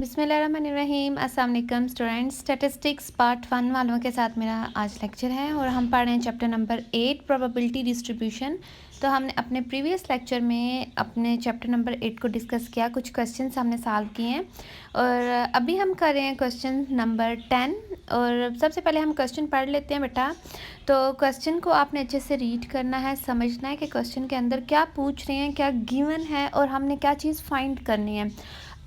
बिस्मिल्लाहिर्रहमानिर्रहीम। अस्सलाम वालेकुम स्टूडेंट्स। स्टैटिस्टिक्स पार्ट 1 वालों के साथ मेरा आज लेक्चर है और हम पढ़ रहे हैं चैप्टर नंबर 8 प्रोबेबिलिटी डिस्ट्रीब्यूशन। तो हमने अपने प्रीवियस लेक्चर में अपने चैप्टर नंबर 8 को डिस्कस किया, कुछ क्वेश्चंस हमने सॉल्व किए हैं और अभी हम कर रहे हैं क्वेश्चन नंबर 10। और सबसे पहले हम क्वेश्चन पढ़ लेते हैं बेटा। तो क्वेश्चन को आपने अच्छे से रीड करना है, समझना है कि क्वेश्चन के अंदर क्या पूछ रहे हैं, क्या गिवन है और हमने क्या चीज़ फाइंड करनी है।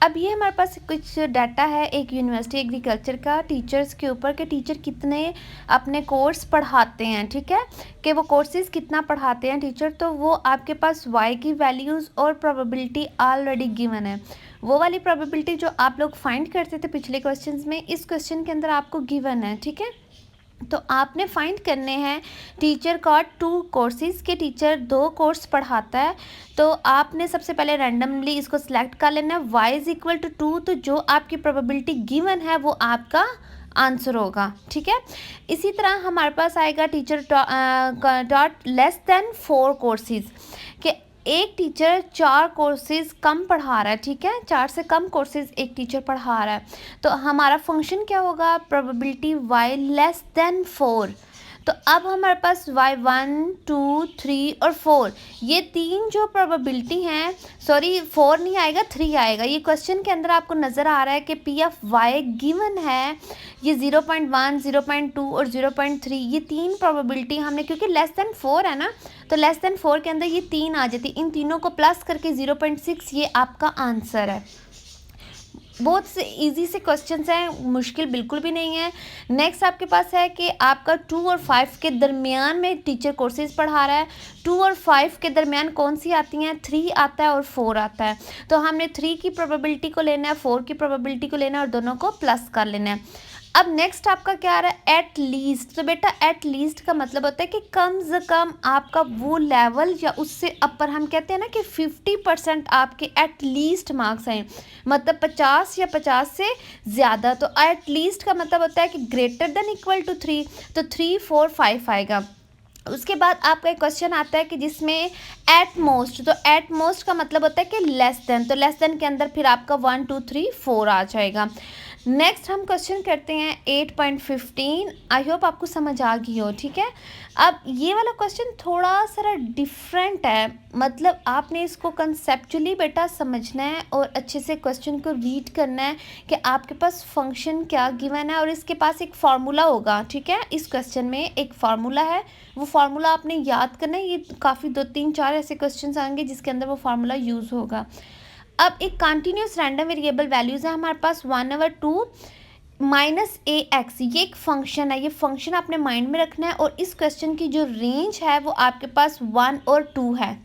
अब ये हमारे पास कुछ डाटा है एक यूनिवर्सिटी एग्रीकल्चर का टीचर्स के ऊपर कि टीचर कितने अपने कोर्स पढ़ाते हैं, ठीक है, कि वो कोर्सेज़ कितना पढ़ाते हैं टीचर। तो वो आपके पास वाई की वैल्यूज़ और प्रोबेबिलिटी ऑलरेडी गिवन है। वो वाली प्रोबेबिलिटी जो आप लोग फाइंड करते थे पिछले क्वेश्चंस में, इस क्वेश्चन के अंदर आपको गिवन है, ठीक है। तो आपने फाइंड करने हैं टीचर का 2 कोर्सेज़ के टीचर 2 कोर्स पढ़ाता है। तो आपने सबसे पहले रैंडमली इसको सिलेक्ट कर लेना है y इज़ इक्वल टू 2। तो जो आपकी प्रोबेबिलिटी गिवन है वो आपका आंसर होगा, ठीक है। इसी तरह हमारे पास आएगा teacher dot less than 4 courses के एक टीचर 4 कोर्सेज़ कम पढ़ा रहा है, ठीक है, 4 से कम कोर्सेज़ एक टीचर पढ़ा रहा है। तो हमारा फंक्शन क्या होगा, प्रोबेबिलिटी y लेस देन 4। तो अब हमारे पास y 1 2 3 और 4 ये 3 जो प्रोबेबिलिटी हैं, सॉरी 4 नहीं आएगा 3 आएगा। ये क्वेश्चन के अंदर आपको नज़र आ रहा है कि पी ऑफ y गिवन है, ये 0.1 0.2 और 0.3 ये 3 प्रोबेबिलिटी हमने, क्योंकि लेस देन 4 है ना, तो लेस देन 4 के अंदर ये 3 आ जाती, इन तीनों को प्लस करके 0.6 ये आपका आंसर है। बहुत से इजी से क्वेश्चंस हैं, मुश्किल बिल्कुल भी नहीं है। नेक्स्ट आपके पास है कि आपका 2 और 5 के दरमियान में टीचर कोर्सेज पढ़ा रहा है। 2 और 5 के दरमियान कौन सी आती हैं, 3 आता है और 4 आता है। तो हमने 3 की प्रोबेबिलिटी को लेना है, 4 की प्रोबेबिलिटी को लेना है और दोनों को प्लस कर लेना है। अब नेक्स्ट आपका क्या आ रहा है, एट लीस्ट। तो बेटा एट लीस्ट का मतलब होता है कि कम से कम आपका वो लेवल या उससे अपर, हम कहते हैं ना कि 50% आपके एट लीस्ट मार्क्स आए, मतलब 50 या 50 से ज़्यादा। तो एट लीस्ट का मतलब होता है कि ग्रेटर देन इक्वल टू 3, तो 3 4 5 आएगा। उसके बाद आपका एक क्वेश्चन आता है कि जिसमें एट मोस्ट, तो एट मोस्ट का मतलब होता है कि लेस देन, तो लेस देन के अंदर फिर आपका 1 2 3 4 आ जाएगा। नेक्स्ट हम क्वेश्चन करते हैं 8.15। आई होप आपको समझ आ गई हो, ठीक है। अब ये वाला क्वेश्चन थोड़ा सा डिफरेंट है, मतलब आपने इसको कंसेप्चुअली बेटा समझना है और अच्छे से क्वेश्चन को रीड करना है कि आपके पास फंक्शन क्या गिवन है और इसके पास एक फार्मूला होगा, ठीक है। इस क्वेश्चन में एक फार्मूला है, वो फार्मूला आपने याद करना है। ये काफ़ी 2 3 4 ऐसे क्वेश्चन आएंगे जिसके अंदर वो फार्मूला यूज़ होगा। अब एक कंटिन्यूस रैंडम वेरिएबल वैल्यूज़ है हमारे पास 1/2 माइनस ए एक्स, ये एक फंक्शन है। ये फंक्शन आपने माइंड में रखना है और इस क्वेश्चन की जो रेंज है वो आपके पास 1 और 2 है,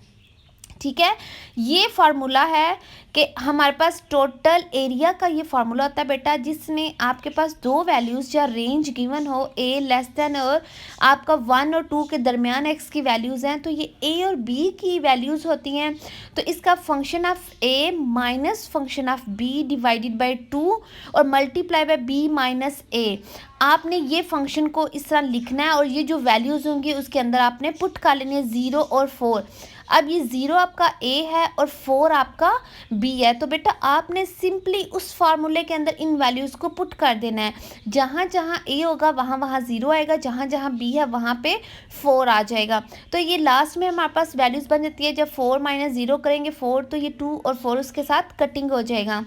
ठीक है। ये फार्मूला है कि हमारे पास टोटल एरिया का ये फार्मूला होता है बेटा, जिसमें आपके पास 2 वैल्यूज़ या रेंज गिवन हो, ए लेस देन और आपका 1 और 2 के दरमियान एक्स की वैल्यूज़ हैं। तो ये ए और बी की वैल्यूज़ होती हैं। तो इसका function of A minus function of B divided by 2 और multiply by B minus A. आपने ये फंक्शन को इस तरह लिखना है और ये जो वैल्यूज़ होंगी उसके अंदर आपने पुट कर लेनी है 0 और 4। अब ये 0 आपका ए है और 4 आपका बी है। तो बेटा आपने सिंपली उस फार्मूले के अंदर इन वैल्यूज़ को पुट कर देना है। जहाँ जहाँ ए होगा वहाँ वहाँ 0 आएगा, जहाँ जहाँ बी है वहाँ पे 4 आ जाएगा। तो ये लास्ट में हमारे पास वैल्यूज़ बन जाती है। जब 4 - 0 करेंगे 4, तो ये 2 और 4 उसके साथ कटिंग हो जाएगा।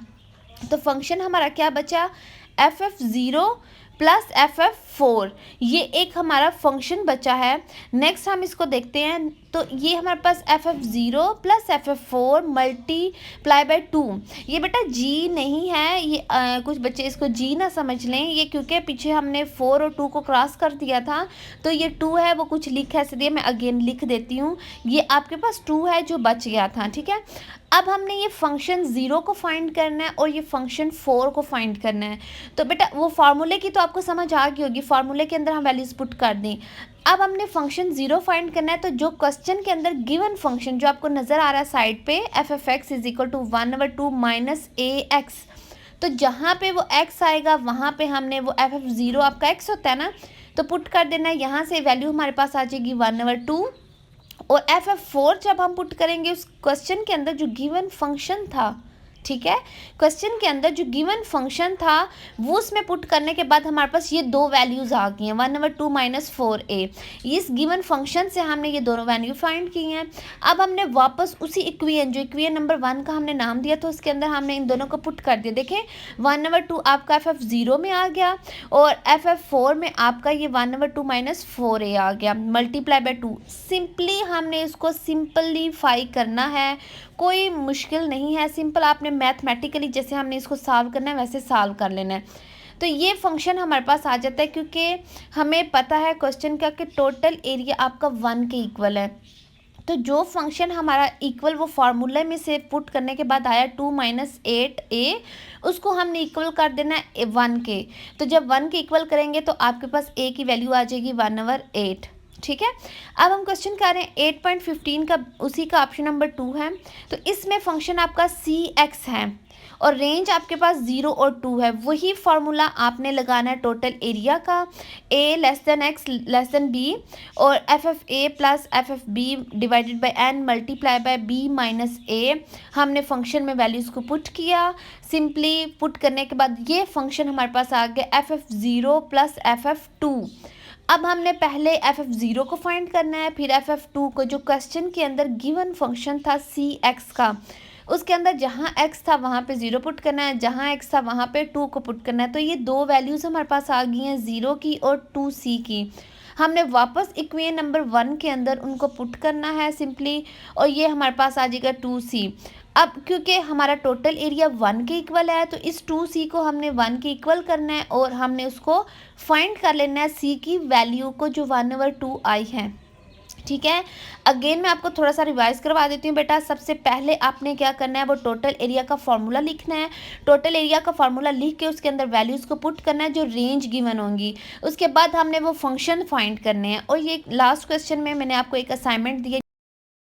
तो फंक्शन हमारा क्या बचा, FF0 प्लस FF4, ये एक हमारा फंक्शन बचा है। नेक्स्ट हम इसको देखते हैं। तो ये हमारे पास FF0 plus FF4 multiply by 2, ये बेटा जी नहीं है, ये कुछ बच्चे इसको जी ना समझ लें, ये क्योंकि पीछे हमने 4 और 2 को क्रॉस कर दिया था तो ये 2 है, वो कुछ लिख ऐसे दिया, मैं अगेन लिख देती हूँ। ये आपके पास 2 है जो बच गया था, ठीक है। अब हमने ये फंक्शन 0 को फाइंड करना है और ये फंक्शन 4 को फाइंड करना है। तो बेटा वो फार्मूले की तो आपको समझ आ गई होगी, फार्मूले के अंदर हम वैल्यूज़ पुट कर दें। अब हमने फंक्शन 0 फाइंड करना है। तो जो क्वेश्चन के अंदर गिवन फंक्शन जो आपको नज़र आ रहा है साइड पे, f(x) is equal to 1/2 minus A X, तो जहाँ पे वो x आएगा वहाँ पे हमने वो FF0 आपका x होता है ना, तो पुट कर देना है। यहाँ से वैल्यू हमारे पास आ जाएगी 1/2 और FF4 जब हम पुट करेंगे उस क्वेश्चन के अंदर जो गिवन फंक्शन था, ठीक है। क्वेश्चन के अंदर जो गिवन फंक्शन था वो उसमें पुट करने के बाद हमारे पास ये दो वैल्यूज़ आ गई हैं 1/2 माइनस 4a। इस गिवन फंक्शन से हमने ये दोनों वैल्यू फाइंड की हैं। अब हमने वापस उसी इक्वेशन जो इक्वेशन नंबर 1 का हमने नाम दिया तो उसके अंदर हमने इन दोनों को पुट कर दिया। देखें 1/2 आपका FF0 में आ गया और FF4 में आपका ये 1/2 माइनस 4a आ गया मल्टीप्लाई बाय 2। सिंपली हमने इसको सिंपलीफाई करना है, कोई मुश्किल नहीं है। सिंपल आपने मैथमेटिकली जैसे हमने इसको सॉल्व करना है वैसे सॉल्व कर लेना है। तो ये फंक्शन हमारे पास आ जाता है क्योंकि हमें पता है क्वेश्चन का कि टोटल एरिया आपका 1 के इक्वल है। तो जो फंक्शन हमारा इक्वल वो फार्मूला में से पुट करने के बाद आया 2 माइनस 8a, उसको हमने इक्वल कर देना है 1 के। तो जब 1 के इक्वल करेंगे तो आपके पास a की वैल्यू आ जाएगी 1/8। ठीक है। अब हम क्वेश्चन कर रहे हैं 8.15 का, उसी का ऑप्शन नंबर 2 है। तो इसमें फंक्शन आपका cx है और रेंज आपके पास 0 और 2 है। वही फार्मूला आपने लगाना है टोटल एरिया का, a less than x less than b और FFA plus FFB divided by n multiply by b minus a। हमने फंक्शन में वैल्यूज़ को पुट किया। सिंपली पुट करने के बाद ये फंक्शन हमारे पास आ गया FF0 प्लस FF2। अब हमने पहले FF0 को फाइंड करना है, फिर FF2 को। जो क्वेश्चन के अंदर गिवन फंक्शन था cx का, उसके अंदर जहाँ x था वहाँ पे 0 पुट करना है, जहाँ x था वहाँ पे 2 को पुट करना है। तो ये दो वैल्यूज़ हमारे पास आ गई हैं 0 की और 2c की। हमने वापस इक्वेशन नंबर 1 के अंदर उनको पुट करना है सिंपली, और ये हमारे पास आ जाएगा 2c। अब क्योंकि हमारा टोटल एरिया 1 के इक्वल है तो इस 2c को हमने 1 के इक्वल करना है और हमने उसको फाइंड कर लेना है c की वैल्यू को जो 1/2 आई है। ठीक है। अगेन मैं आपको थोड़ा सा रिवाइज करवा देती हूँ बेटा। सबसे पहले आपने क्या करना है, वो टोटल एरिया का फॉर्मूला लिखना है। टोटल एरिया का फॉर्मूला लिख के उसके अंदर वैल्यूज़ को पुट करना है जो रेंज गिवन होंगी। उसके बाद हमने वो फंक्शन फाइंड करने हैं। और ये लास्ट क्वेश्चन में मैंने आपको एक असाइनमेंट दिया